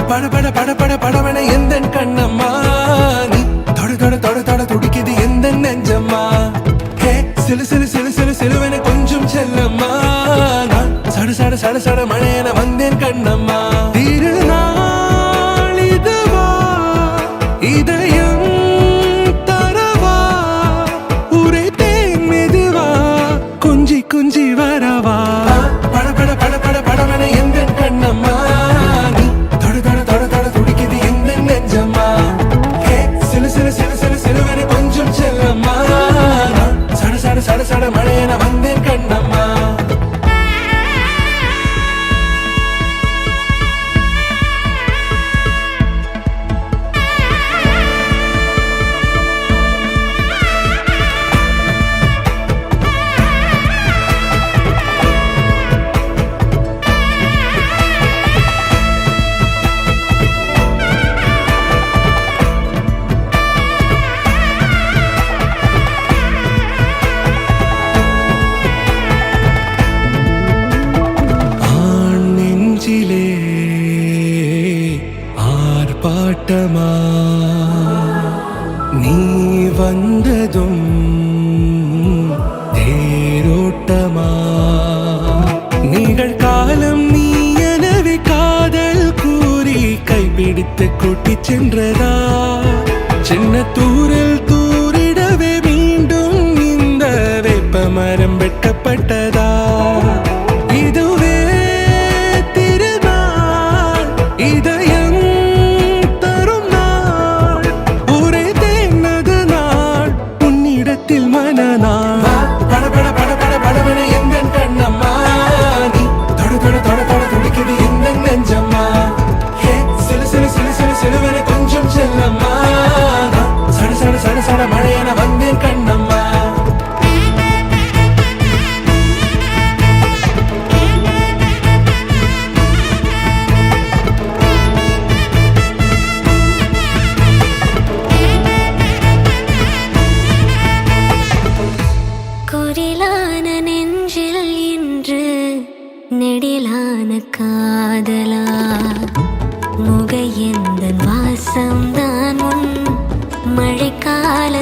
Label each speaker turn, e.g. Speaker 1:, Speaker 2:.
Speaker 1: பட பட பட பட படவன எந்த கண்ணம்மா நீ தொட தொட தொட தொட துடிக்குது எந்த நெஞ்சம்மா ஹே சிலு சிலு சிலு சிலு சிலுவன கொஞ்சம் செல்லம்மா நான் சட சட சட சட மழையன வந்தேன் கண்ணம்மா திருநாள் இதுவா இதயம் தரவா உரைத்தேன் மெதுவா குஞ்சி குஞ்சி வரவா பட பட பட பட படவன எந்த கண்ணம்மா நீ தொட தொட தொட தொட துடிக்குது எந்த நெஞ்சம்மா ஹே சிலு சிலு சிலு சிலு சிலுவன கொஞ்சம் செல்லம்மா நான் சட சட சட சட மழையன வந்தேன் கண்ணம்மா ஆர்ப்பாட்டமா நீ வந்ததும் தேரோட்டமா நிகழ்காலம் நீ எனவே காதல் கூறி கைப்பிடித்து கூட்டிச் சென்றதா சின்ன தூரல் தூரிடவே மீண்டும் இந்த வேப்ப மரம் வெட்டப்பட்டதா இதுவே திருநாள் இதயம் தரும் நாள் உரைத்தேனது நாள் உன்னிடத்தில் மனநாள் பட பட பட பட படவன எந்த கண்ணம்மா நீ தொட தொட தொட தொட துடிக்குது எந்த நெஞ்சம்மா ஹே சிலு சிலு சிலு சிலு சிலுவன கொஞ்சம் செல்லம்மா நான் சட சட சட சட மழையன வந்தேன் கண்ணம்மா
Speaker 2: குரிலான நெஞ்சில் இன்று நெடிலான காதலா முக எந்த வாசம்தான் உன் மழைக்கால